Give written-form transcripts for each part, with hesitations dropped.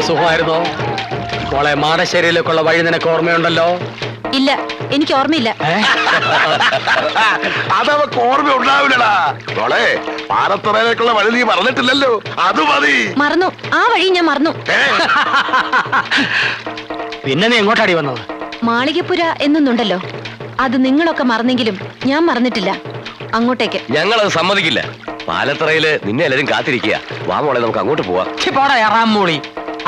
സുഖമായിരുന്നോ? മോളെ, മാടശ്ശേരിയിലേക്കുള്ള വഴി നിനക്ക് ഓർമ്മയുണ്ടല്ലോ? ഇല്ല, എനിക്ക് ഓർമ്മയില്ല. അതവക്ക് ഓർമ്മ ഉണ്ടാവില്ലടാ മോളെ. പാലത്തറയിലേക്കുള്ള വഴി നീ മറന്നിട്ടില്ലല്ലോ, അത് മതി. മറന്നു, ആ വഴി ഞാൻ മറന്നു. പിന്നെ നീ എങ്ങോട്ടാടി വന്നത്? മാളികപ്പുര എന്നൊന്നുണ്ടല്ലോ, അത് നിങ്ങളൊക്കെ മറന്നെങ്കിലും ഞാൻ മറന്നിട്ടില്ല. അങ്ങോട്ടേക്ക്. ഞങ്ങളത് സമ്മതിക്കില്ല. പാലത്തറയില് നിന്നെ എല്ലാരും കാത്തിരിക്കുക. വാ മോളെ, നമുക്ക് അങ്ങോട്ട് പോവാം. പോടാ എറാമൂളി.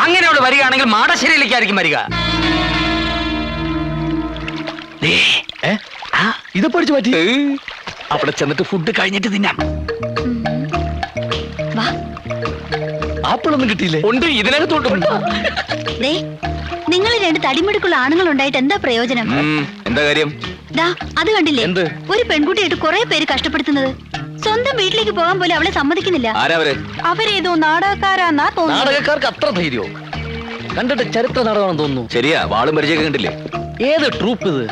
അങ്ങനെ അവള് വരികയാണെങ്കിൽ മാടശ്ശേരിയിലേക്കായിരിക്കും വരിക. ഇത് പഠിച്ചു പറ്റി. അവിടെ ചെന്നിട്ട് ഫുഡ് കഴിഞ്ഞിട്ട് തിന്നാം. ആപ്പിളൊന്നും കിട്ടിയില്ലേ? ഉണ്ട്, ഇതിനകത്തോട്ടുണ്ട്. നിങ്ങൾ രണ്ട് തടിമിടുക്കുള്ള ആണുങ്ങൾ ഉണ്ടായിട്ട് എന്താ പ്രയോജനം? എന്താ കാര്യം? അത് കണ്ടില്ലേ, ഒരു പെൺകുട്ടിയായിട്ട് കുറെ പേര് കഷ്ടപ്പെടുത്തുന്നത്. സ്വന്തം വീട്ടിലേക്ക് പോകാൻ പോലും അവളെ സമ്മതിക്കുന്നില്ല. അവരേതോ നാടകക്കാരാന്നാ തോന്നുന്നു. നാടകക്കാർക്ക് അത്ര ധൈര്യോ? കണ്ടിട്ട് ചരിത്ര നാടകമാണെന്ന് തോന്നുന്നു. ശരിയാ, വാളും പരിചയം കണ്ടില്ലേ? ഏത് ട്രൂപ്പ് ഇത്?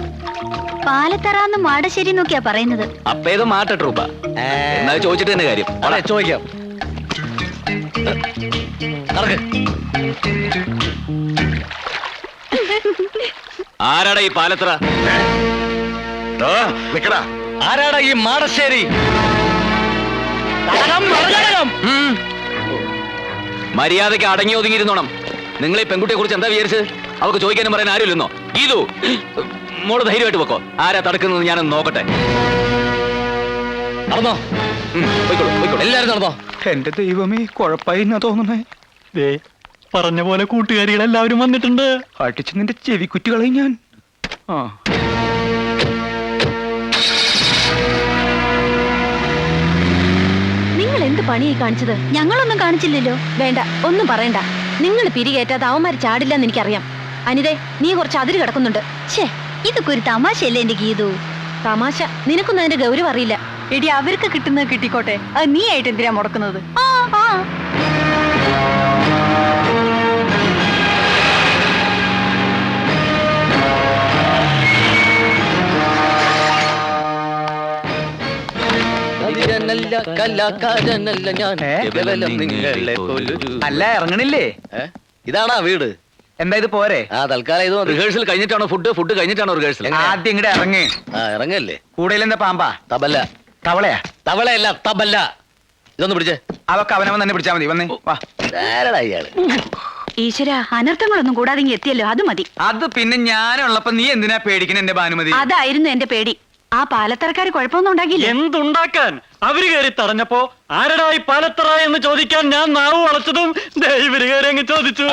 പാലത്തറാന്ന് മാടശ്ശേരി നോക്കിയാ പറയുന്നത്. അപ്പൊ ഇത് മാറ്റ ട്രൂപ്പാ. എന്നാ ചോദിച്ചിട്ട് തന്നെ കാര്യം. അതെ, ചോദിക്കാം. ആരാടാ ഈ പാലത്തറ? ആരാടാ ഈ മാടശ്ശേരി? മര്യാദയ്ക്ക് അടങ്ങി ഒതുങ്ങിയിരുന്നോണം. നിങ്ങൾ ഈ പെൺകുട്ടിയെ കുറിച്ച് എന്താ വിചാരിച്ചത്? അവർക്ക് ചോദിക്കാനും പറയാൻ ആരുമില്ലെന്നോ? ഇതു മോള് ധൈര്യമായിട്ട് വെക്കോ. ആരാ തടുക്കുന്നത് ഞാനൊന്ന് നോക്കട്ടെ. നടന്നോ? എല്ലാരും നടന്നോ? എന്റെ ദൈവമേ, കുഴപ്പമായി എന്നാ തോന്നുന്നേ. പറഞ്ഞ പോലെ കൂട്ടുകാരികളെല്ലാവരും വന്നിട്ടുണ്ട്. അടിച്ച് നിന്റെ ചെവിക്കുറ്റികളെ ഞാൻ. നിങ്ങൾ എന്ത് പണിയായി കാണിച്ചത്? ഞങ്ങളൊന്നും കാണിച്ചില്ലല്ലോ. വേണ്ട, ഒന്നും പറയണ്ട. നിങ്ങൾ പിരികേറ്റാതെ അവന്മാര് ചാടില്ലെന്ന് എനിക്കറിയാം. അനിതേ, നീ കുറച്ച് അതിര് കിടക്കുന്നുണ്ട്. ഛേ, ഇതൊക്കെ ഒരു തമാശയല്ലേ എന്റെ ഗീതു? തമാശ? നിനക്കൊന്നും അതിന്റെ ഗൗരവം അറിയില്ല. എടി, അവർക്ക് കിട്ടുന്നത് കിട്ടിക്കോട്ടെ. അത് നീ ആയിട്ട് എന്തിനാ മുടക്കുന്നത്? അല്ല, ഇറങ്ങണില്ലേ? ഇതാണാ വീട്? എന്താ ഇത് പോരെ? തൽക്കാലം ഇത് റിഹേഴ്സൽ കഴിഞ്ഞിട്ടാണോ ഫുഡ് കഴിഞ്ഞിട്ടാണോ റിഹേഴ്സൽ? ആദ്യം ഇങ്ങടെ ഇറങ്ങ്. ഇറങ്ങല്ലേ? കൂടുതൽ എന്താ പാമ്പാ? തബല്ല. തവളയാ? തവളയല്ല, തബല്ല. ഇതൊന്ന് പിടിച്ചേ. അതൊക്കെ അവനവൻ തന്നെ പിടിച്ചാ മതി. വന്നേ, വാ. ഇയാള് ഈശ്വര, അനർത്ഥങ്ങളൊന്നും കൂടാതെ എത്തിയല്ലോ, അത് മതി. അത് പിന്നെ ഞാനുള്ളപ്പോ നീ എന്തിനാ പേടിക്കണ എന്റെ ഭാനുമതി? അതായിരുന്നു എന്റെ പേടി. ആ പാലത്തറക്കാര് കുഴപ്പമൊന്നും ഉണ്ടാക്കില്ല. എന്തുണ്ടാക്കാൻ? അവര് കയറി തടഞ്ഞപ്പോ ആരടായി പാലത്തറ എന്ന് ചോദിക്കാൻ ഞാൻ നാവ് വളച്ചതും ഇവര് കയറി അങ്ങ് ചോദിച്ചു.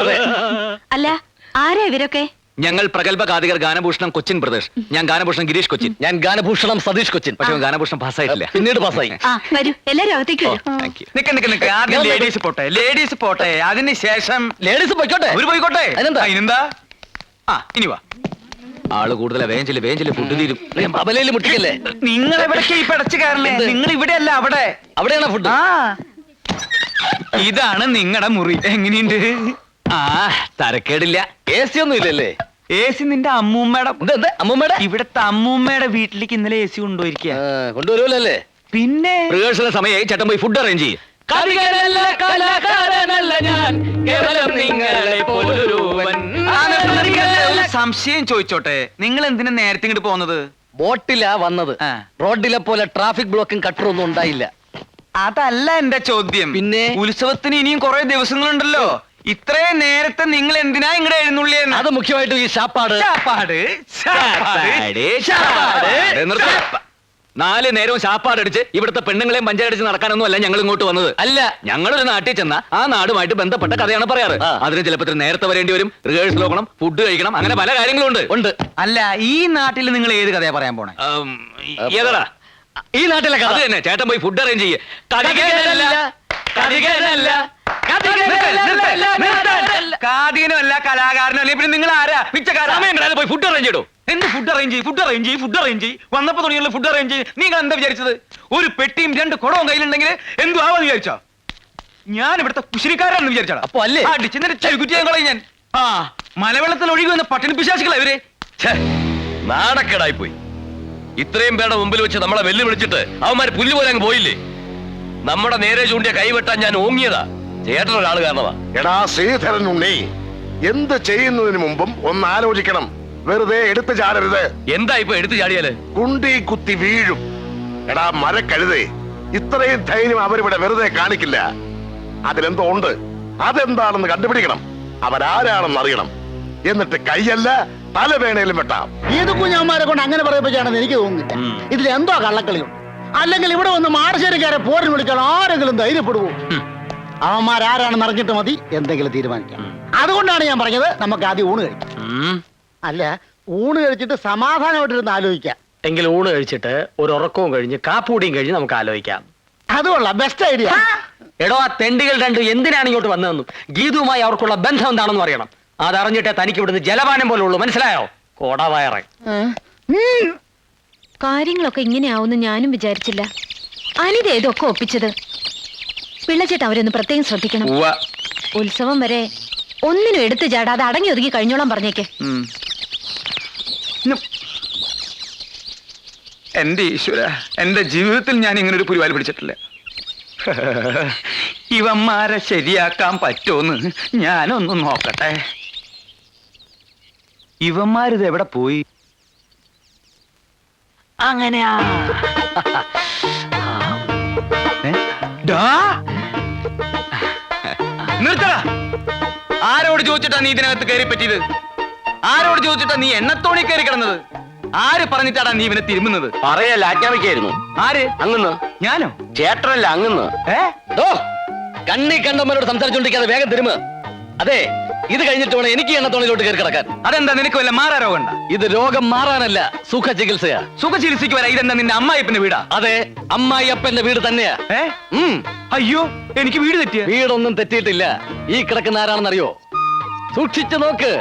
അല്ല, ആരാ ഇവരൊക്കെ? ഞങ്ങൾ പ്രഗത്ഭ ഗാതികർ ഗാനഭൂഷണം കൊച്ചിൻ പ്രദേശ്. ഞാൻ ഗാനഭൂഷണം ഗിരീഷ് കൊച്ചിൻ. ഞാൻ ഗാനഭൂഷണം സതീഷ് കൊച്ചിൻ. പക്ഷെ ഗാനഭൂഷണം പാസ്സായിട്ടില്ല. പിന്നീട് പാസ്സായി. വരൂ, എല്ലാരും അകത്തേക്ക് വരൂ. നിക്ക് ആദ്യം ലേഡീസ് പോട്ടെ. ലേഡീസ് പോട്ടെ, അതിന് ശേഷം ലേഡീസ് പോയിക്കോട്ടെ. അവര് പോയിക്കോട്ടെ. അതിനെന്താ? ഇനി വാ. ആള് കൂടുതലാ. വേഞ്ചില് ഫുഡ് തീരും. അബലയിൽ മുട്ടിക്കല്ലേ? നിങ്ങൾ എവിടേക്ക് ഈ പടച്ചു കയറല്ലേ? നിങ്ങൾ ഇവിടെ അല്ല, അവിടെ. അവിടെയാണ് ഫുഡ്. ഇതാണ് നിങ്ങളുടെ മുറി. എങ്ങനെയുണ്ട്? തരക്കേടില്ല. AC ഒന്നും ഇല്ലല്ലേ? AC നിന്റെ അമ്മൂമ്മയുടെ. അമ്മൂമ്മയുടെ? ഇവിടത്തെ അമ്മൂമ്മയുടെ വീട്ടിലേക്ക് ഇന്നലെ AC കൊണ്ടുപോയിരിക്കുക. കൊണ്ടുവരുമല്ലേ? പിന്നെ റിഹേഴ്സൽ സമയമായി. ചേട്ടൻ പോയി ഫുഡ് അറേഞ്ച് ചെയ്യും. സംശയം ചോദിച്ചോട്ടെ, നിങ്ങൾ എന്തിനാ നേരത്തെ ഇങ്ങോട്ട് പോകുന്നത്? ബോട്ടിലാ വന്നത്. റോഡിലെ പോലെ ട്രാഫിക് ബ്ലോക്കും കട്ടറൊന്നും ഉണ്ടായില്ല. അതല്ല എന്റെ ചോദ്യം. പിന്നെ ഉത്സവത്തിന് ഇനിയും കുറെ ദിവസങ്ങളുണ്ടല്ലോ. ഇത്രയും നേരത്തെ നിങ്ങൾ എന്തിനാ ഇങ്ങടെ എഴുന്നള്ളിയെന്ന്? അത് മുഖ്യമായിട്ടും ഈ ശാപ്പാട്. 4 നേരവും ശാപ്പാടടിച്ച് ഇവിടുത്തെ പെണ്ണുങ്ങളെയും പഞ്ചായടിച്ച് നടക്കാനൊന്നും അല്ല ഞങ്ങൾ ഇങ്ങോട്ട് വന്നത്. അല്ല, ഞങ്ങളൊരു നാട്ടിൽ ചെന്ന ആ നാടുമായിട്ട് ബന്ധപ്പെട്ട കഥയാണ് പറയാറ്. അതിന് ചിലപ്പോൾ നേരത്തെ വരേണ്ടി വരും. റിഹേഴ്സൽ നോക്കണം, ഫുഡ് കഴിക്കണം, അങ്ങനെ പല കാര്യങ്ങളും ഉണ്ട്. അല്ല, ഈ നാട്ടിൽ നിങ്ങൾ ഏത് കഥയാ പറയാൻ പോണേ? ഏതാ ഈ നാട്ടിലെ കഥ തന്നെ. ചേട്ടൻ പോയി ഫുഡ് അറേഞ്ച് ചെയ്യേ. കാതികനുമല്ല, കലാകാരനല്ല, പിന്നെ നിങ്ങൾ ആരാ? പിച്ചക്കാരൻ പോയി ഫുഡ് അറേഞ്ച് ചെയ്തോ. എന്ത് ഫുഡ് അറേഞ്ച് ചെയ്യും? വന്നപ്പോ തുടങ്ങിയുള്ള ഫുഡ് അറേഞ്ച് ചെയ്യും. നിങ്ങൾ എന്താ വിചാരിച്ചത്? ഒരു പെട്ടിയും 2 കുടവും കയ്യിലുണ്ടെങ്കിൽ എന്തു ആവാന്ന് വിചാരിച്ചോ? ഞാൻ ഇവിടുത്തെ കുശിനിക്കാരാണെന്ന് വിചാരിച്ചാ? അപ്പൊ അല്ലേ ചെവിക്കുറ്റിയും ഞാൻ. മലവെള്ളത്തിൽ ഒഴുകി വന്ന പട്ടിണി പിശാചികളാ ഇവര്. നാണക്കേടായി പോയി. ഇത്രയും പേരുടെ മുമ്പിൽ വെച്ച് നമ്മളെ വെല്ലുവിളിച്ചിട്ട് അവന്മാര് പുല്ലുപോലെ അങ്ങ് പോയില്ലേ? നമ്മുടെ നേരെ ചൂണ്ടിയ കൈവെട്ടാൻ ഞാൻ ഓങ്ങിയതാ ചേട്ടനൊരാള് കാരണമാ. എടാ ശ്രീധരൻ ഉണ്ണി, എന്ത് ചെയ്യുന്നതിന് മുമ്പും ഒന്ന് ആലോചിക്കണം. വെറുതെ എടുത്തു ചാടരുത്. എന്താ ഇപ്പൊ എടുത്തു ചാടിയാല്? കുണ്ടി കുത്തി വീഴും. എടാ മരക്കഴുതേ, ഇത്രയും ധൈര്യം അവരിവിടെ വെറുതെ കാണിക്കില്ല. അതിലെന്തോ ഉണ്ട്. അതെന്താണെന്ന് കണ്ടുപിടിക്കണം. അവരാരാണെന്ന് അറിയണം. എന്നിട്ട് കൈയല്ല തല വേണേലും വെട്ടാം. ഏത് കുഞ്ഞാന്മാരെ കൊണ്ട് അങ്ങനെ പറയിപ്പിച്ചാണെന്ന് എനിക്ക് തോന്നുന്നില്ല. ഇതിൽ എന്തോ കള്ളക്കളിയുണ്ട്. അല്ലെങ്കിൽ ഇവിടെ വന്ന് മാടശ്ശേരിക്കാരെ പോരിന് വിളിക്കാൻ ആരെങ്കിലും ധൈര്യപ്പെടുവോ? അവന്മാരാരാണെന്ന് അറിഞ്ഞിട്ട് മതി എന്തെങ്കിലും തീരുമാനിക്കാം. അതുകൊണ്ടാണ് ഞാൻ പറഞ്ഞത് നമുക്ക് ആദ്യം ഊണ് കഴിക്കാം. അല്ല, ഊണ് കഴിച്ചിട്ട് സമാധാനമായിട്ടിരുന്ന് ആലോചിക്കാം. എങ്കിൽ ഊണ് കഴിച്ചിട്ട് ഒരു ഉറക്കവും കഴിഞ്ഞ് കാപ്പൂടിയും കഴിഞ്ഞ് നമുക്ക് ആലോചിക്കാം. അതുകൊള്ള ബെസ്റ്റ് ഐഡിയ. എടോ, ആ തെണ്ടികൾ രണ്ടും എന്തിനാണ് ഇങ്ങോട്ട് വന്നതെന്നും ഗീതുവുമായി അവർക്കുള്ള ബന്ധം എന്താണെന്ന് അറിയണം. അതറിഞ്ഞിട്ടേ തനിക്ക് ഇവിടുന്ന് ജലപാനം പോലെ ഉള്ളൂ. മനസ്സിലായോ? കോടവയറ. കാര്യങ്ങളൊക്കെ ഇങ്ങനെയാവുമെന്ന് ഞാനും വിചാരിച്ചില്ല. അനിത ഇതൊക്കെ ഒപ്പിച്ചത്. പിള്ളച്ചേട്ടൻ അവരൊന്ന് പ്രത്യേകം ശ്രദ്ധിക്കണം. ഉത്സവം വരെ ഒന്നിനും എടുത്തു ചാടാതെ അടങ്ങി ഒതുങ്ങി കഴിഞ്ഞോളാൻ പറഞ്ഞേക്ക്. എന്റെ ഈശ്വര, എന്റെ ജീവിതത്തിൽ ഞാൻ ഇങ്ങനെ ഒരു പുലിവാല് പിടിച്ചിട്ടില്ല. ഇവന്മാരെ ശരിയാക്കാൻ പറ്റുമെന്ന് ഞാനൊന്ന് നോക്കട്ടെ. ഇവന്മാരിത് എവിടെ പോയി? അങ്ങനെയാ. നിർത്തടാ. ആരോട് ചോദിച്ചിട്ടാ നീ ഇതിനകത്ത് കയറി പറ്റിയത്? ആരോട് ചോദിച്ചിട്ടാ നീ എണ്ണത്തോണി കയറി കിടന്നത്? ആര് പറഞ്ഞിട്ടാടാ നീ ഇവനെ തിരുമുന്നത്? പറയല്ല, ആജ്ഞാപിക്കായിരുന്നു. ആര്? അങ്ങന്ന്. ഞാനോ? ചേട്ടനല്ല, അങ്ങന്ന്. കണ്ണി കണ്ടവരോട് സംസാരിച്ചോണ്ടിരിക്കാതെ വേഗം തിരുമ. അതെ, ഇത് കഴിഞ്ഞിട്ട് വേണം എനിക്ക് എണ്ണത്തോണിലോട്ട് കയറി കിടക്കാൻ. അതെന്താ, നിനക്ക് വല്ല മാറാ രോഗം ഉണ്ടാ? ഇത് രോഗം മാറാനല്ല, സുഖ ചികിത്സയാ. സുഖ ചികിത്സയ്ക്ക് വരാ. ഇതെന്താ നിന്റെ അമ്മായിപ്പന്റെ വീടാ? അതെ, അമ്മായിയപ്പന്റെ വീട് തന്നെയാ. അയ്യോ, എനിക്ക് വീട് തെറ്റിയ? വീടൊന്നും തെറ്റിയിട്ടില്ല. ഈ കിടക്കുന്ന ആരാണെന്നറിയോ? സൂക്ഷിച്ചു നോക്ക്.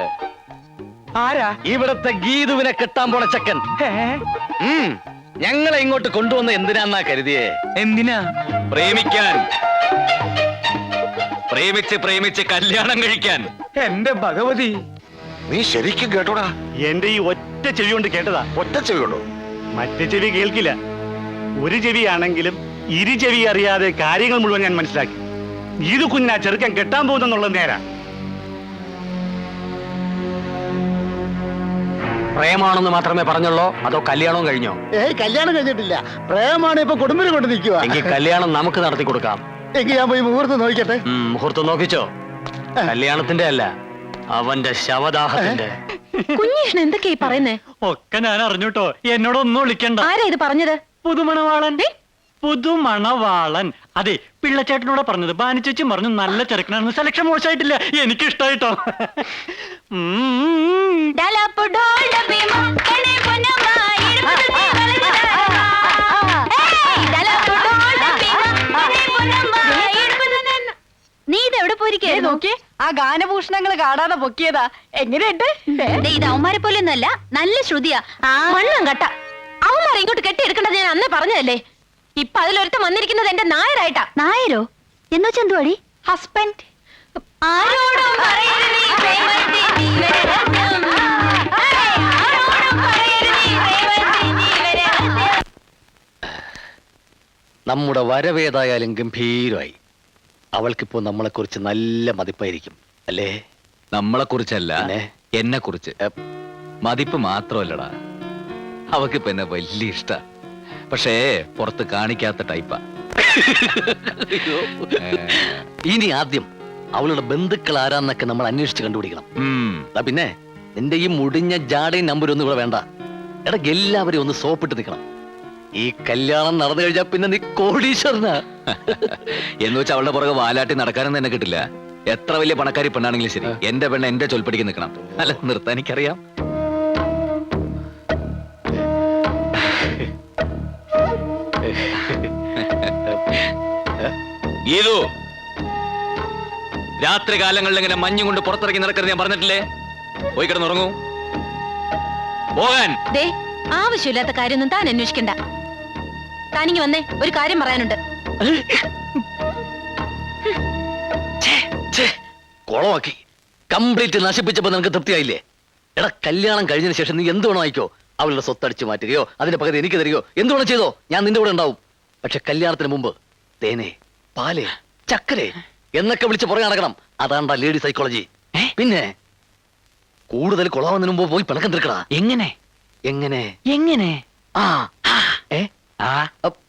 ആരാ? ഇവിടത്തെ ഗീതുവിനെ കെട്ടാൻ പോണ ചക്കൻ. ഞങ്ങളെ ഇങ്ങോട്ട് കൊണ്ടുവന്ന എന്തിനാന്നാ കരുതിയേ? എന്തിനാ? പ്രേമിക്കാൻ. പ്രേമിച്ച് കല്യാണം കഴിക്കാൻ. എന്റെ ഭഗവതി, നീ ശരിക്കും കേട്ടോടാ? എന്റെ ഈ ഒറ്റ ചെവി കൊണ്ട് കേട്ടതാ. ഒറ്റ ചെവി കൊണ്ടോ? മറ്റേ ചെവി കേൾക്കില്ല. ഒരു ചെവിയാണെങ്കിലും ഇരു ചെവി അറിയാതെ കാര്യങ്ങൾ മുഴുവൻ ഞാൻ മനസ്സിലാക്കി. ഇത് കുഞ്ഞാ ചെറുക്കൻ കെട്ടാൻ പോകുന്നുള്ളത് നേരാ. പ്രേമാണെന്ന് മാത്രമേ പറഞ്ഞുള്ളൂ, അതോ കല്യാണവും കഴിഞ്ഞോ? കല്യാണം കഴിഞ്ഞിട്ടില്ല. പ്രേമാണ് ഇപ്പൊ കുടുംബിനെ കൊണ്ട് നിൽക്കുക. എങ്കിൽ കല്യാണം നമുക്ക് നടത്തി കൊടുക്കാം. എങ്കിൽ ഞാൻ പോയി മുഹൂർത്തം നോക്കിക്കട്ടെ. മുഹൂർത്തം നോക്കിച്ചോ? കല്യാണത്തിന്റെ അല്ല, അവന്റെ ശവദാഹത്തിന്റെ. കുഞ്ഞീഷ്ണ എന്തൊക്കെയാ പറയുന്നേ? ഒക്കെ ഞാൻ അറിഞ്ഞൂട്ടോ. എന്നോടൊന്നും വിളിക്കണ്ട. ആരാ ഇത് പറഞ്ഞത്? പുതുമണവാളൻ. പുതുമണവാളൻ. അതെ, പിള്ളച്ചേട്ടനോട് പറഞ്ഞത്. ബാനിച്ചേച്ചി പറഞ്ഞു നല്ല ചെറുക്കനാണെന്ന്. സെലക്ഷൻ മോശമായിട്ടില്ല, എനിക്ക് ഇഷ്ടായിട്ടോ. നീ ഇതെവിടെ പോയിരിക്കുന്നു? നോക്കി, ആ ഗാനഭൂഷണങ്ങൾ കാണാതെ പൊക്കിയതാ. എങ്ങനെയുണ്ട്? ഇത് അവന്മാരെ പോലെ ഒന്നല്ല, നല്ല ശ്രുതിയാ. മണ്ണും കട്ട. അവന്മാരെ ഇങ്ങോട്ട് കെട്ടിയെടുക്കേണ്ടത് ഞാൻ അന്നേ പറഞ്ഞതല്ലേ. ഇപ്പൊ അതിലൊരുത്തം വന്നിരിക്കുന്നത് എന്റെ നായരായിട്ടാ. നായരോ? എന്ന് വെച്ചാ എന്തുവാടി? ഹസ്ബൻഡ്. ആരോടും പറയരുത് ഈ പ്രേമത്തെ ജീവരഹസ്യം. ആരോടും പറയരുത് ഈ പ്രേമത്തെ ജീവരഹസ്യം. നമ്മുടെ വരവേതായാലും ഗംഭീരമായി. അവൾക്കിപ്പോ നമ്മളെ കുറിച്ച് നല്ല മതിപ്പായിരിക്കും അല്ലേ? നമ്മളെ കുറിച്ചല്ല, പിന്നെ? എന്നെ കുറിച്ച്. മതിപ്പ് മാത്രമല്ലടാ, അവക്കിപ്പോ എന്നെ വലിയ ഇഷ്ട. പക്ഷേ പുറത്ത് കാണിക്കാത്ത ടൈപ്പാ. ഇനി ആദ്യം അവളുടെ ബന്ധുക്കൾ ആരാന്നൊക്കെ നമ്മൾ അന്വേഷിച്ച് കണ്ടുപിടിക്കണം. പിന്നെ നിന്റെ ഈ മുടിഞ്ഞ ജാടയും നമ്പരൊന്നും ഇവിടെ വേണ്ട. എടാ, എല്ലാവരും ഒന്ന് സോപ്പിട്ട് നിൽക്കണം. ഈ കല്യാണം നടന്നു കഴിഞ്ഞാൽ പിന്നെ നീ കോടീശ്വരനാ. എന്ന് വെച്ചാൽ അവളുടെ പുറകെ വാലാട്ടി നടക്കാനൊന്നും എന്നെ കിട്ടില്ല. എത്ര വലിയ പണക്കാരി പെണ്ണാണെങ്കിലും ശരി, എന്റെ പെണ്ണ് എന്റെ ചൊൽപ്പടിക്ക് നിൽക്കണം. അല്ല, നിർത്താൻ എനിക്കറിയാം. ഗീതു, രാത്രി കാലങ്ങളിൽ ഇങ്ങനെ മഞ്ഞും കൊണ്ട് പുറത്തിറങ്ങി നടക്കരുത് ഞാൻ പറഞ്ഞിട്ടില്ലേ? പോയി കിടന്നുറങ്ങൂ. പോകാൻ. ആവശ്യമില്ലാത്ത കാര്യമൊന്നും താൻ അന്വേഷിക്കണ്ട. താനിങ്ങി വന്നേ, ഒരു കാര്യം പറയാനുണ്ട്. കുളമാക്കി കംപ്ലീറ്റ് നശിപ്പിച്ചപ്പോ നിനക്ക് തൃപ്തിയായില്ലേ? എടാ, കല്യാണം കഴിഞ്ഞതിന് ശേഷം നീ എന്ത് വേണോ ആയിക്കോ. അവളുടെ സ്വത്തടിച്ചു മാറ്റുകയോ അതിന്റെ പകുതി എനിക്ക് തരികയോ എന്ത് വേണം ചെയ്തോ, ഞാൻ നിന്റെ കൂടെ ഉണ്ടാവും. പക്ഷെ കല്യാണത്തിന് മുമ്പ് തേനെ, പാല്, ചക്കരെ എന്നൊക്കെ വിളിച്ച് പുറകെ നടക്കണം. അതാണ്ടാ ലേഡി സൈക്കോളജി. പിന്നെ കൂടുതൽ കൊളാവുന്നതിന് മുമ്പ് പോയി പിണക്കം തീർക്കടാ. എങ്ങനെ എങ്ങനെ എങ്ങനെ ആ ആ ഏ ആ അപ്പ്